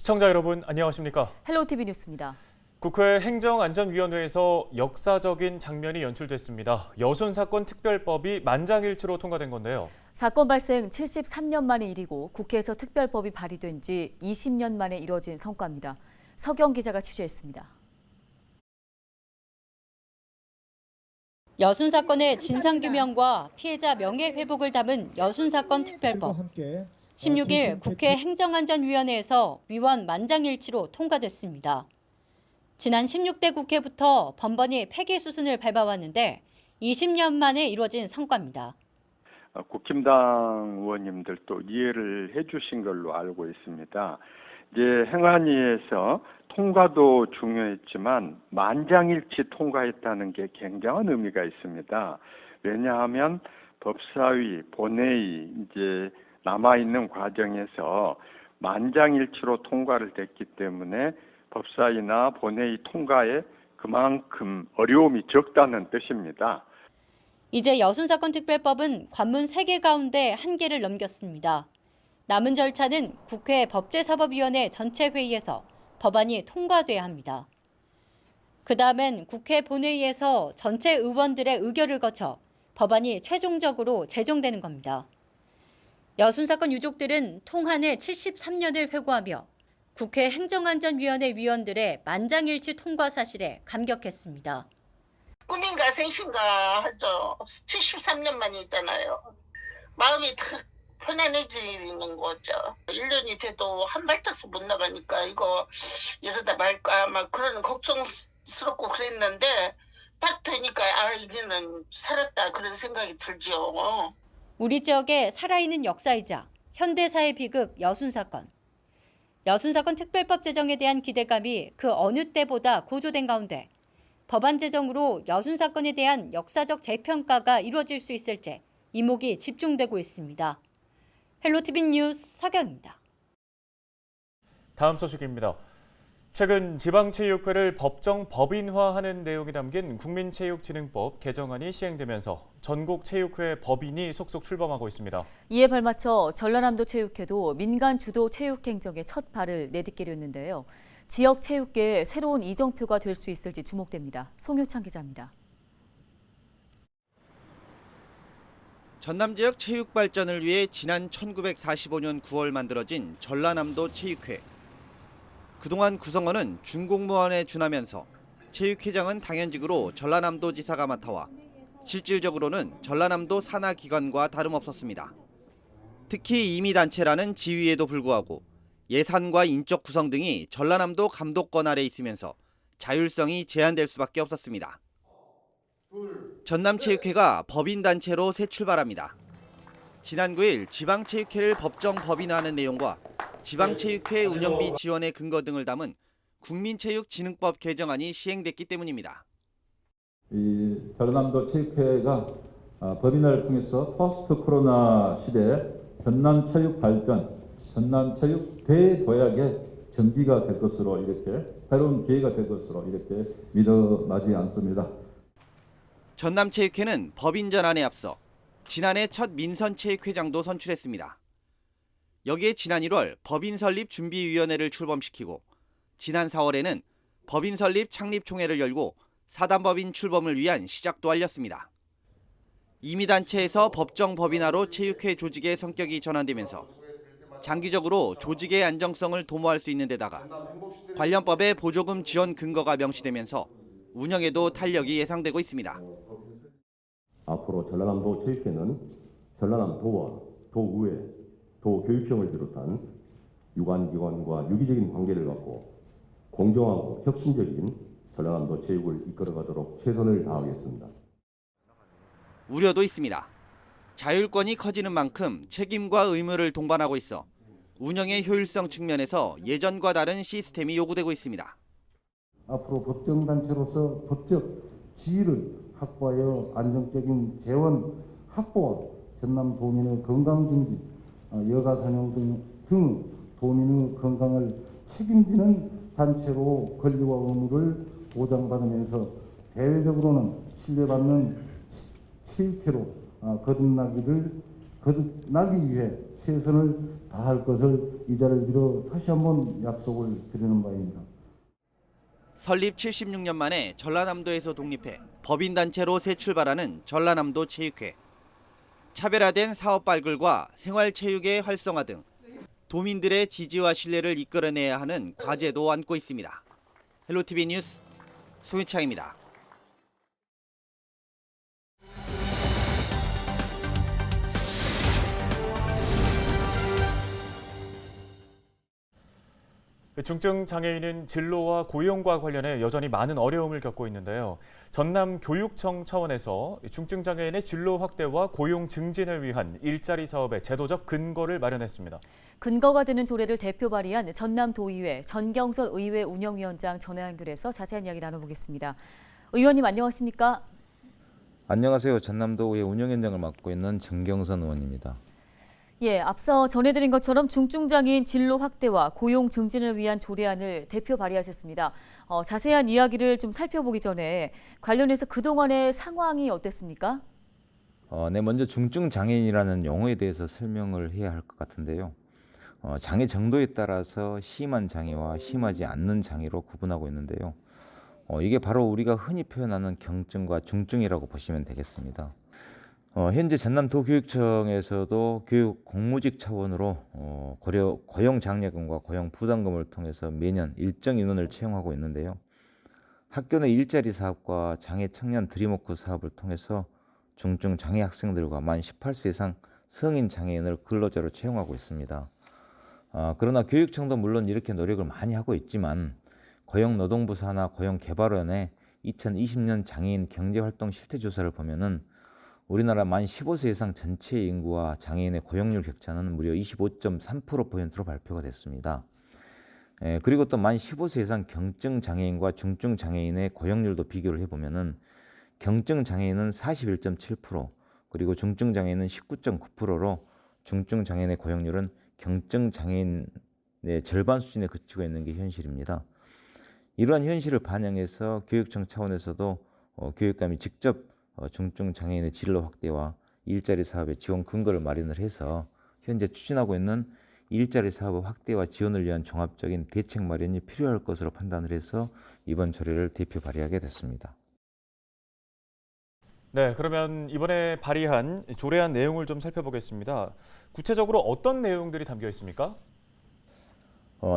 시청자 여러분 안녕하십니까? 헬로티비 뉴스입니다. 국회 행정안전위원회에서 역사적인 장면이 연출됐습니다. 여순사건 특별법이 만장일치로 통과된 건데요. 사건 발생 73년 만의 일이고 국회에서 특별법이 발의된 지 20년 만에 이뤄진 성과입니다. 서경 기자가 취재했습니다. 여순사건의 진상규명과 피해자 명예회복을 담은 여순사건 특별법. 16일 국회 행정안전위원회에서 위원 만장일치로 통과됐습니다. 지난 16대 국회부터 번번이 폐기 수순을 밟아왔는데 20년 만에 이루어진 성과입니다. 국힘당 의원님들도 이해를 해주신 걸로 알고 있습니다. 이제 행안위에서 통과도 중요했지만 만장일치 통과했다는 게 굉장한 의미가 있습니다. 왜냐하면 법사위, 본회의 이제 남아있는 과정에서 만장일치로 통과를 됐기 때문에 법사위나 본회의 통과에 그만큼 어려움이 적다는 뜻입니다. 이제 여순사건 특별법은 관문 3개 가운데 1개를 넘겼습니다. 남은 절차는 국회 법제사법위원회 전체 회의에서 법안이 통과돼야 합니다. 그 다음엔 국회 본회의에서 전체 의원들의 의결을 거쳐 법안이 최종적으로 제정되는 겁니다. 여순사건 유족들은 통한의 73년을 회고하며 국회 행정안전위원회 위원들의 만장일치 통과 사실에 감격했습니다. 꿈인가 생신가 하죠. 73년 만이잖아요. 마음이 탁 편안해지는 거죠. 1년이 돼도 한 발짝씩 못 나가니까 이거 이러다 말까 막 그런 걱정스럽고 그랬는데 딱 되니까 이제는 살았다 그런 생각이 들죠. 우리 지역의 살아있는 역사이자 현대사의 비극 여순사건. 여순사건 특별법 제정에 대한 기대감이 그 어느 때보다 고조된 가운데 법안 제정으로 여순사건에 대한 역사적 재평가가 이루어질 수 있을지 이목이 집중되고 있습니다. 헬로티비 뉴스 서경입니다. 다음 소식입니다. 최근 지방체육회를 법정 법인화하는 내용이 담긴 국민체육진흥법 개정안이 시행되면서 전국 체육회 법인이 속속 출범하고 있습니다. 이에 발맞춰 전라남도 체육회도 민간 주도 체육행정의 첫 발을 내딛기로 했는데요. 지역 체육계의 새로운 이정표가 될 수 있을지 주목됩니다. 송효창 기자입니다. 전남 지역 체육 발전을 위해 지난 1945년 9월 만들어진 전라남도 체육회. 그동안 구성원은 준공무원에 준하면서 체육회장은 당연직으로 전라남도 지사가 맡아와 실질적으로는 전라남도 산하기관과 다름없었습니다. 특히 임의단체라는 지위에도 불구하고 예산과 인적 구성 등이 전라남도 감독권 아래 있으면서 자율성이 제한될 수밖에 없었습니다. 전남체육회가 법인단체로 새 출발합니다. 지난 9일 지방체육회를 법정 법인화하는 내용과 지방체육회 운영비 지원의 근거 등을 담은 국민체육진흥법 개정안이 시행됐기 때문입니다. 이 전라남도 체육회가 법인화를 통해서 포스트 코로나 시대에 전남체육 발전, 전남체육 대도약의 전비가 될 것으로 이렇게 새로운 기회가 될 것으로 이렇게 믿어마지 않습니다. 전남체육회는 법인 전환에 앞서 지난해 첫 민선체육회장도 선출했습니다. 여기에 지난 1월 법인 설립 준비위원회를 출범시키고 지난 4월에는 법인 설립 창립총회를 열고 사단법인 출범을 위한 시작도 알렸습니다. 임의단체에서 법정 법인화로 체육회 조직의 성격이 전환되면서 장기적으로 조직의 안정성을 도모할 수 있는 데다가 관련법의 보조금 지원 근거가 명시되면서 운영에도 탄력이 예상되고 있습니다. 앞으로 전라남도 체육회는 전라남도와 도의회, 도교육청을 비롯한 유관기관과 유기적인 관계를 갖고 공정하고 혁신적인 전라남도 체육을 이끌어가도록 최선을 다하겠습니다. 우려도 있습니다. 자율권이 커지는 만큼 책임과 의무를 동반하고 있어 운영의 효율성 측면에서 예전과 다른 시스템이 요구되고 있습니다. 앞으로 법정단체로서 법적 지위를 확보하여 안정적인 재원 확보와 전남 도민의 건강 증진, 여가선용 등 도민의 건강을 책임지는 단체로 권리와 의무를 보장받으면서 대외적으로는 신뢰받는 체육회로 거듭나기 위해 최선을 다할 것을 이 자리를 빌어 다시 한번 약속을 드리는 바입니다. 설립 76년 만에 전라남도에서 독립해 법인단체로 새 출발하는 전라남도 체육회. 차별화된 사업 발굴과 생활체육의 활성화 등 도민들의 지지와 신뢰를 이끌어내야 하는 과제도 안고 있습니다. 헬로티비 뉴스 송유창입니다. 중증 장애인은 진로와 고용과 관련해 여전히 많은 어려움을 겪고 있는데요. 전남 교육청 차원에서 중증 장애인의 진로 확대와 고용 증진을 위한 일자리 사업의 제도적 근거를 마련했습니다. 근거가 되는 조례를 대표 발의한 전남도의회 전경선 의회 운영위원장 전화 연결해서 자세한 이야기 나눠보겠습니다. 의원님 안녕하십니까? 안녕하세요. 전남도의회 운영위원장을 맡고 있는 전경선 의원입니다. 예, 앞서 전해드린 것처럼 중증장애인 진로 확대와 고용 증진을 위한 조례안을 대표 발의하셨습니다. 자세한 이야기를 좀 살펴보기 전에 관련해서 그동안의 상황이 어땠습니까? 네, 먼저 중증장애인이라는 용어에 대해서 설명을 해야 할 것 같은데요. 장애 정도에 따라서 심한 장애와 심하지 않는 장애로 구분하고 있는데요. 이게 바로 우리가 흔히 표현하는 경증과 중증이라고 보시면 되겠습니다. 현재 전남도교육청에서도 교육 공무직 차원으로 고용장려금과 고용부담금을 통해서 매년 일정 인원을 채용하고 있는데요. 학교 내 일자리 사업과 장애 청년 드림워크 사업을 통해서 중증 장애 학생들과 만 18세 이상 성인 장애인을 근로자로 채용하고 있습니다. 그러나 교육청도 물론 이렇게 노력을 많이 하고 있지만 고용노동부 산하 고용개발원의 2020년 장애인 경제활동 실태조사를 보면은 우리나라 만 15세 이상 전체 인구와 장애인의 고용률 격차는 무려 25.3%포인트로 발표가 됐습니다. 그리고 또 만 15세 이상 경증 장애인과 중증 장애인의 고용률도 비교를 해보면은 경증 장애인은 41.7%, 그리고 중증 장애인은 19.9%로 중증 장애인의 고용률은 경증 장애인의 절반 수준에 그치고 있는 게 현실입니다. 이러한 현실을 반영해서 교육청 차원에서도 교육감이 직접 중증 장애인의 진로 확대와 일자리 사업의 지원 근거를 마련을 해서 현재 추진하고 있는 일자리 사업 확대와 지원을 위한 종합적인 대책 마련이 필요할 것으로 판단을 해서 이번 조례를 대표 발의하게 됐습니다. 네, 그러면 이번에 발의한 조례안 내용을 좀 살펴보겠습니다. 구체적으로 어떤 내용들이 담겨 있습니까?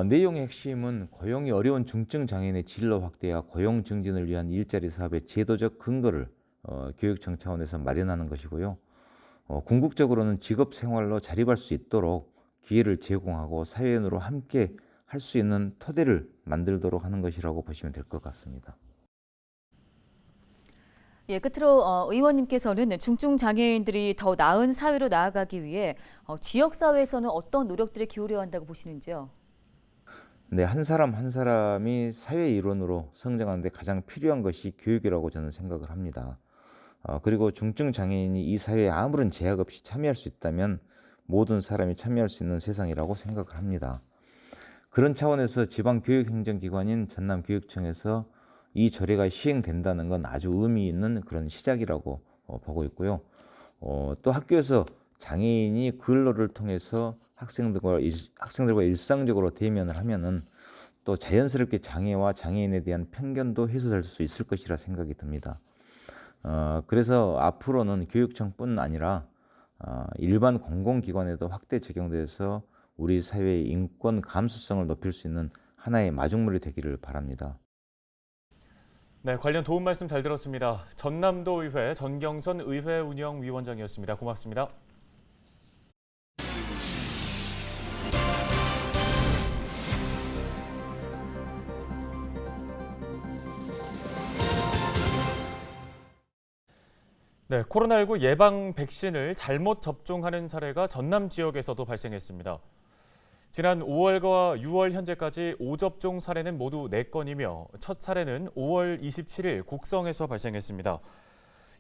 내용의 핵심은 고용이 어려운 중증 장애인의 진로 확대와 고용 증진을 위한 일자리 사업의 제도적 근거를 교육청 차원에서 마련하는 것이고요. 궁극적으로는 직업 생활로 자립할 수 있도록 기회를 제공하고 사회인으로 함께 할 수 있는 토대를 만들도록 하는 것이라고 보시면 될 것 같습니다. 예, 끝으로 의원님께서는 중증 장애인들이 더 나은 사회로 나아가기 위해 지역 사회에서는 어떤 노력들을 기울여야 한다고 보시는지요? 네, 한 사람 한 사람이 사회 일원으로 성장하는 데 가장 필요한 것이 교육이라고 저는 생각을 합니다. 그리고 중증 장애인이 이 사회에 아무런 제약 없이 참여할 수 있다면 모든 사람이 참여할 수 있는 세상이라고 생각을 합니다. 그런 차원에서 지방교육행정기관인 전남교육청에서 이 조례가 시행된다는 건 아주 의미 있는 그런 시작이라고 보고 있고요. 또 학교에서 장애인이 근로를 통해서 학생들과 일상적으로 대면을 하면은 또 자연스럽게 장애와 장애인에 대한 편견도 해소될 수 있을 것이라 생각이 듭니다. 그래서 앞으로는 교육청뿐 아니라 일반 공공기관에도 확대 적용돼서 우리 사회의 인권 감수성을 높일 수 있는 하나의 마중물이 되기를 바랍니다. 네, 관련 도움 말씀 잘 들었습니다. 전남도의회 전경선 의회 운영위원장이었습니다. 고맙습니다. 네, 코로나19 예방 백신을 잘못 접종하는 사례가 전남 지역에서도 발생했습니다. 지난 5월과 6월 현재까지 5접종 사례는 모두 4건이며 첫 사례는 5월 27일 곡성에서 발생했습니다.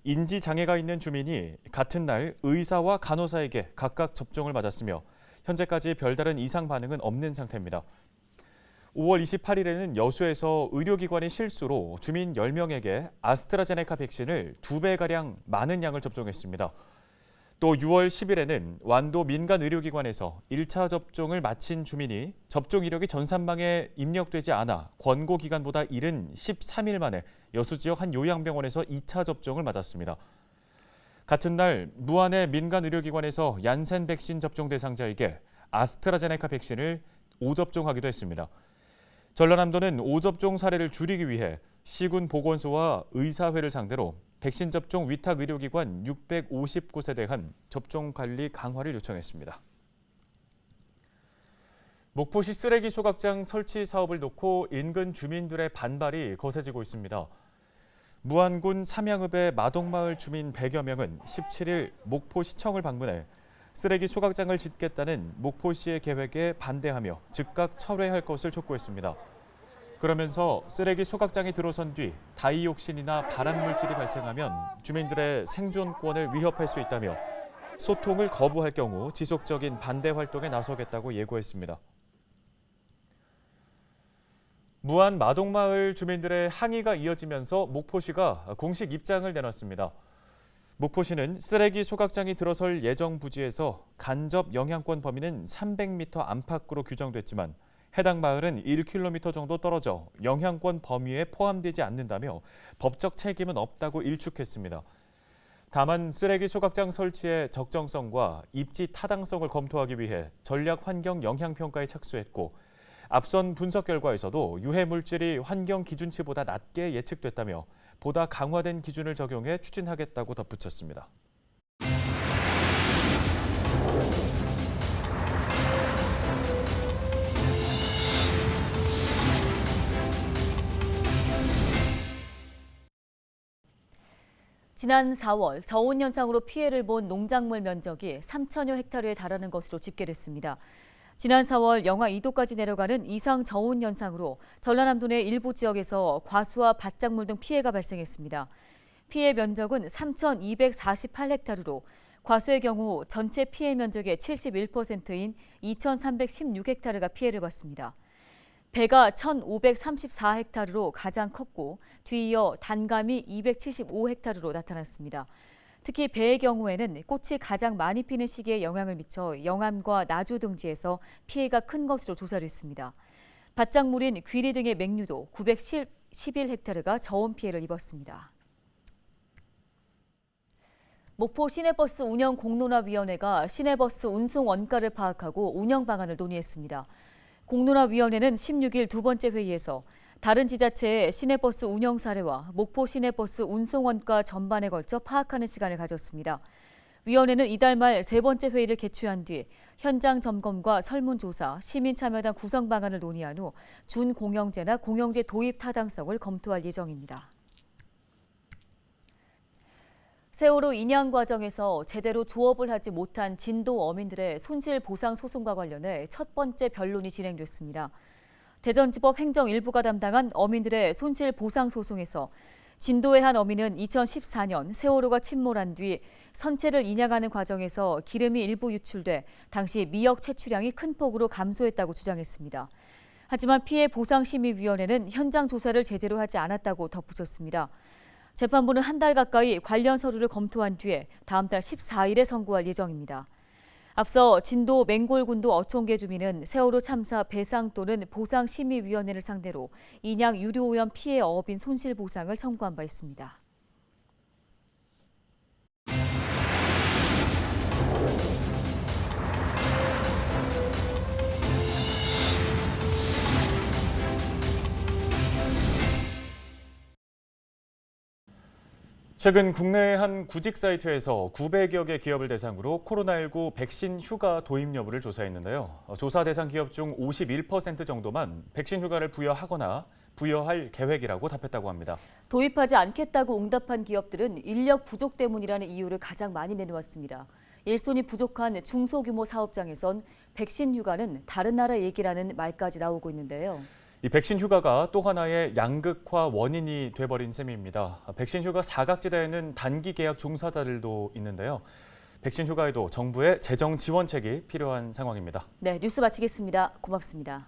인지 장애가 있는 주민이 같은 날 의사와 간호사에게 각각 접종을 맞았으며 현재까지 별다른 이상 반응은 없는 상태입니다. 5월 28일에는 여수에서 의료기관이 실수로 주민 10명에게 아스트라제네카 백신을 2배가량 많은 양을 접종했습니다. 또 6월 10일에는 완도 민간 의료기관에서 1차 접종을 마친 주민이 접종 이력이 전산망에 입력되지 않아 권고 기간보다 이른 13일 만에 여수 지역 한 요양병원에서 2차 접종을 맞았습니다. 같은 날 무안의 민간 의료기관에서 얀센 백신 접종 대상자에게 아스트라제네카 백신을 5접종하기도 했습니다. 전라남도는 5접종 사례를 줄이기 위해 시군 보건소와 의사회를 상대로 백신 접종 위탁 의료기관 650곳에 대한 접종 관리 강화를 요청했습니다. 목포시 쓰레기 소각장 설치 사업을 놓고 인근 주민들의 반발이 거세지고 있습니다. 무안군 삼양읍의 마동마을 주민 100여 명은 17일 목포시청을 방문해 쓰레기 소각장을 짓겠다는 목포시의 계획에 반대하며 즉각 철회할 것을 촉구했습니다. 그러면서 쓰레기 소각장이 들어선 뒤 다이옥신이나 발암물질이 발생하면 주민들의 생존권을 위협할 수 있다며 소통을 거부할 경우 지속적인 반대 활동에 나서겠다고 예고했습니다. 무안 마동마을 주민들의 항의가 이어지면서 목포시가 공식 입장을 내놨습니다. 목포시는 쓰레기 소각장이 들어설 예정 부지에서 간접 영향권 범위는 300m 안팎으로 규정됐지만 해당 마을은 1km 정도 떨어져 영향권 범위에 포함되지 않는다며 법적 책임은 없다고 일축했습니다. 다만 쓰레기 소각장 설치의 적정성과 입지 타당성을 검토하기 위해 전략 환경 영향평가에 착수했고 앞선 분석 결과에서도 유해 물질이 환경 기준치보다 낮게 예측됐다며 보다 강화된 기준을 적용해 추진하겠다고 덧붙였습니다. 지난 4월 저온 현상으로 피해를 본 농작물 면적이 3천여 헥타르에 달하는 것으로 집계됐습니다. 지난 4월 영하 2도까지 내려가는 이상 저온 현상으로 전라남도 내 일부 지역에서 과수와 밭작물 등 피해가 발생했습니다. 피해 면적은 3,248헥타르로 과수의 경우 전체 피해 면적의 71%인 2,316헥타르가 피해를 봤습니다. 배가 1,534헥타르로 가장 컸고 뒤이어 단감이 275헥타르로 나타났습니다. 특히 배의 경우에는 꽃이 가장 많이 피는 시기에 영향을 미쳐 영암과 나주 등지에서 피해가 큰 것으로 조사를 했습니다. 밭작물인 귀리 등의 맹류도 911헥타르가 저온 피해를 입었습니다. 목포 시내버스 운영 공론화위원회가 시내버스 운송 원가를 파악하고 운영 방안을 논의했습니다. 공론화위원회는 16일 두 번째 회의에서 다른 지자체의 시내버스 운영 사례와 목포 시내버스 운송 원가 전반에 걸쳐 파악하는 시간을 가졌습니다. 위원회는 이달 말 세 번째 회의를 개최한 뒤 현장 점검과 설문조사, 시민참여단 구성 방안을 논의한 후 준공영제나 공영제 도입 타당성을 검토할 예정입니다. 세월호 인양 과정에서 제대로 조업을 하지 못한 진도 어민들의 손실보상 소송과 관련해 첫 번째 변론이 진행됐습니다. 대전지법 행정 1부가 담당한 어민들의 손실보상 소송에서 진도의 한 어민은 2014년 세월호가 침몰한 뒤 선체를 인양하는 과정에서 기름이 일부 유출돼 당시 미역 채취량이 큰 폭으로 감소했다고 주장했습니다. 하지만 피해보상심의위원회는 현장 조사를 제대로 하지 않았다고 덧붙였습니다. 재판부는 한 달 가까이 관련 서류를 검토한 뒤에 다음 달 14일에 선고할 예정입니다. 앞서 진도 맹골군도 어촌계 주민은 세월호 참사 배상 또는 보상심의위원회를 상대로 인양 유료오염 피해 어업인 손실보상을 청구한 바 있습니다. 최근 국내의 한 구직 사이트에서 900여 개 기업을 대상으로 코로나19 백신 휴가 도입 여부를 조사했는데요. 조사 대상 기업 중 51% 정도만 백신 휴가를 부여하거나 부여할 계획이라고 답했다고 합니다. 도입하지 않겠다고 응답한 기업들은 인력 부족 때문이라는 이유를 가장 많이 내놓았습니다. 일손이 부족한 중소규모 사업장에선 백신 휴가는 다른 나라 얘기라는 말까지 나오고 있는데요. 이 백신 휴가가 또 하나의 양극화 원인이 돼버린 셈입니다. 백신 휴가 사각지대에는 단기 계약 종사자들도 있는데요. 백신 휴가에도 정부의 재정 지원책이 필요한 상황입니다. 네, 뉴스 마치겠습니다. 고맙습니다.